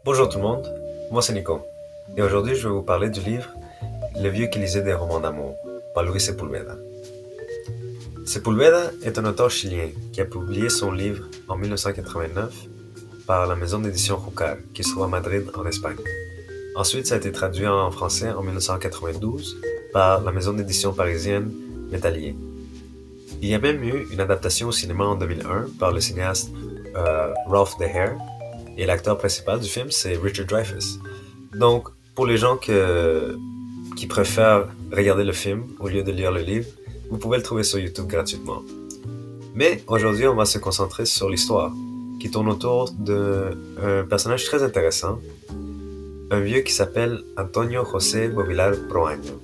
Bonjour tout le monde, moi c'est Nico, et aujourd'hui je vais vous parler du livre Le vieux qui lisait des romans d'amour par Luis Sepulveda. Sepulveda est un auteur chilien qui a publié son livre en 1989 par la maison d'édition Jucar, qui se trouve à Madrid en Espagne. Ensuite, ça a été traduit en français en 1992 par la maison d'édition parisienne Métallier. Il y a même eu une adaptation au cinéma en 2001 par le cinéaste Ralph De Hare, et l'acteur principal du film c'est Richard Dreyfuss. Donc, pour les gens qui préfèrent regarder le film au lieu de lire le livre, vous pouvez le trouver sur YouTube gratuitement. Mais aujourd'hui, on va se concentrer sur l'histoire, qui tourne autour d'un personnage très intéressant, un vieux qui s'appelle Antonio José Bovilar Proaño.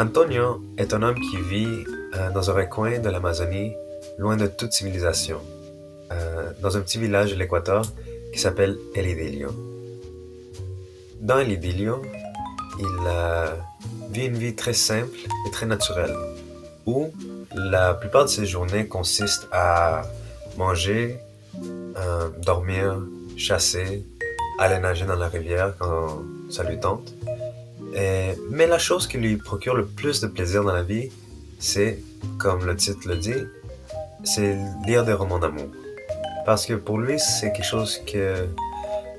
Antonio est un homme qui vit dans un recoin de l'Amazonie, loin de toute civilisation, dans un petit village de l'Équateur qui s'appelle El Idilio. Dans El Idilio, il vit une vie très simple et très naturelle, où la plupart de ses journées consistent à manger, dormir, chasser, aller nager dans la rivière quand ça lui tente. Mais la chose qui lui procure le plus de plaisir dans la vie, c'est, comme le titre le dit, c'est lire des romans d'amour. Parce que pour lui, c'est quelque chose qui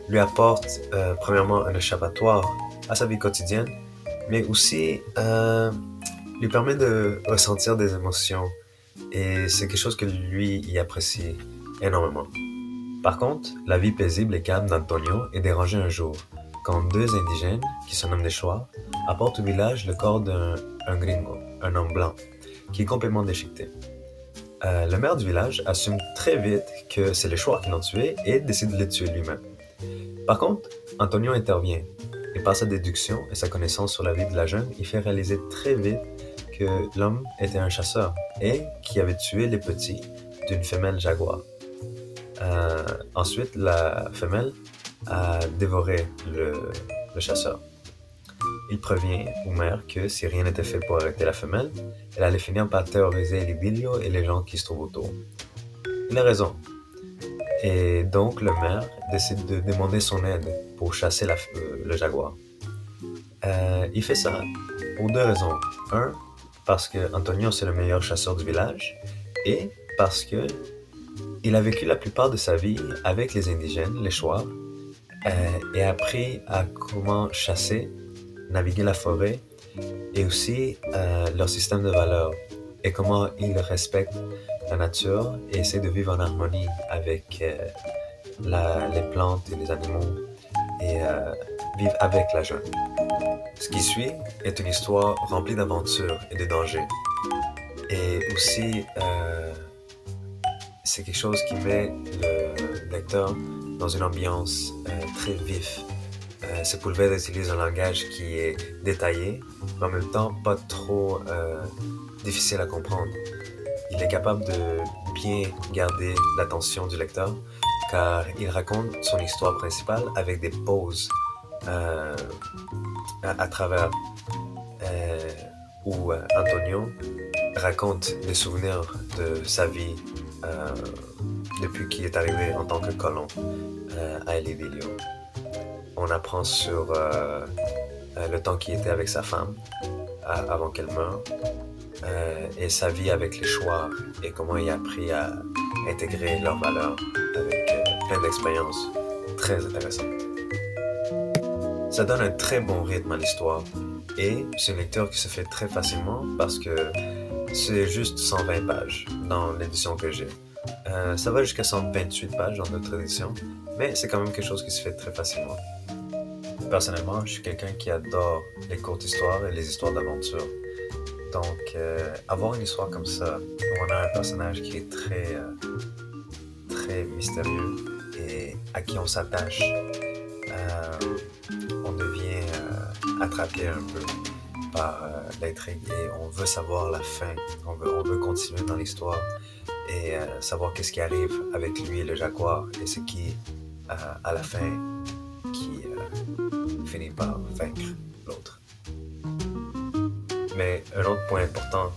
lui apporte premièrement un échappatoire à sa vie quotidienne, mais aussi lui permet de ressentir des émotions. Et c'est quelque chose que lui, il apprécie énormément. Par contre, la vie paisible et calme d'Antonio est dérangée un jour, quand deux indigènes, qui se nomment des Chouars, apportent au village le corps d'un gringo, un homme blanc, qui est complètement déchiqueté. Le maire du village assume très vite que c'est les Chouars qui l'ont tué et décide de les tuer lui-même. Par contre, Antonio intervient et par sa déduction et sa connaissance sur la vie de la jeune, il fait réaliser très vite que l'homme était un chasseur et qui avait tué les petits d'une femelle jaguar. Ensuite, la femelle a dévoré le chasseur. Il prévient au maire que si rien n'était fait pour arrêter la femelle, elle allait finir par terroriser l'Idilio et les gens qui se trouvent autour. Il a raison. Et donc le maire décide de demander son aide pour chasser le jaguar. Il fait ça pour deux raisons. Un, parce que Antonio c'est le meilleur chasseur du village, et parce que il a vécu la plupart de sa vie avec les indigènes, les Chouars, et a appris à comment chasser, naviguer la forêt, et aussi leur système de valeurs, et comment ils respectent la nature et essaient de vivre en harmonie avec les plantes et les animaux, et vivre avec la jungle. Ce qui suit est une histoire remplie d'aventures et de dangers. Et aussi, c'est quelque chose qui met le lecteur dans une ambiance très vive. Sepulveda utilise un langage qui est détaillé, mais en même temps pas trop difficile à comprendre. Il est capable de bien garder l'attention du lecteur, car il raconte son histoire principale avec des pauses à travers où Antonio raconte des souvenirs de sa vie depuis qu'il est arrivé en tant que colon à El Idilio. On apprend sur le temps qu'il était avec sa femme avant qu'elle meure, et sa vie avec les Chouars et comment il a appris à intégrer leurs valeurs avec plein d'expériences très intéressantes. Ça donne un très bon rythme à l'histoire et c'est une lecture qui se fait très facilement parce que c'est juste 120 pages dans l'édition que j'ai. Ça va jusqu'à 128 pages dans notre édition, mais c'est quand même quelque chose qui se fait très facilement. Personnellement, je suis quelqu'un qui adore les courtes histoires et les histoires d'aventure. Donc, avoir une histoire comme ça, où on a un personnage qui est très mystérieux et à qui on s'attache, on devient attrapé un peu par l'intrigue et on veut savoir la fin, on veut continuer dans l'histoire et savoir qu'est-ce qui arrive avec lui et le jaguar et ce qui, à la fin, qui finit par vaincre l'autre. Mais un autre point important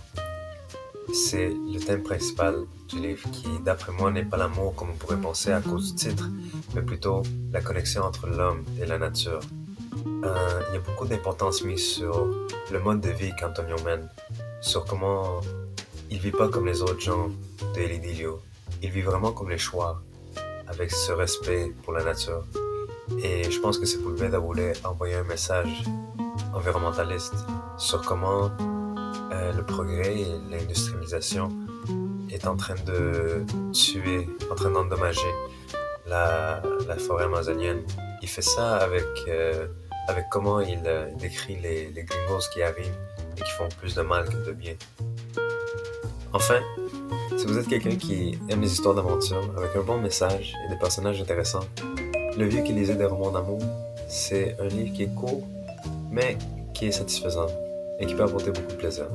c'est le thème principal du livre qui, d'après moi, n'est pas l'amour comme on pourrait penser à cause du titre, mais plutôt la connexion entre l'homme et la nature. Il y a beaucoup d'importance mise sur le mode de vie qu'Antonio mène, sur comment il vit pas comme les autres gens de El Idilio. Il vit vraiment comme les choix, avec ce respect pour la nature. Et je pense que Sepúlveda voulait envoyer un message environnementaliste sur comment le progrès et l'industrialisation est en train de tuer, en train d'endommager la forêt amazonienne. Il fait ça avec comment il décrit les gringos qui arrivent et qui font plus de mal que de bien. Enfin, si vous êtes quelqu'un qui aime les histoires d'aventure avec un bon message et des personnages intéressants, Le Vieux qui lisait des romans d'amour, c'est un livre qui est court, mais qui est satisfaisant et qui peut apporter beaucoup de plaisir.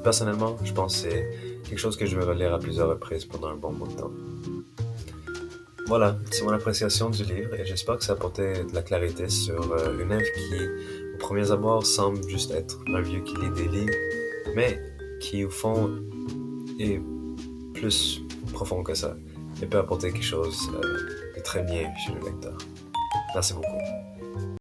Personnellement, je pense que c'est quelque chose que je vais relire à plusieurs reprises pendant un bon bout de temps. Voilà, c'est mon appréciation du livre et j'espère que ça a apporté de la clarité sur une œuvre qui, au premier abord, semble juste être un vieux qui lit des livres, mais qui, au fond, est plus profond que ça et peut apporter quelque chose de très bien chez le lecteur. Merci beaucoup.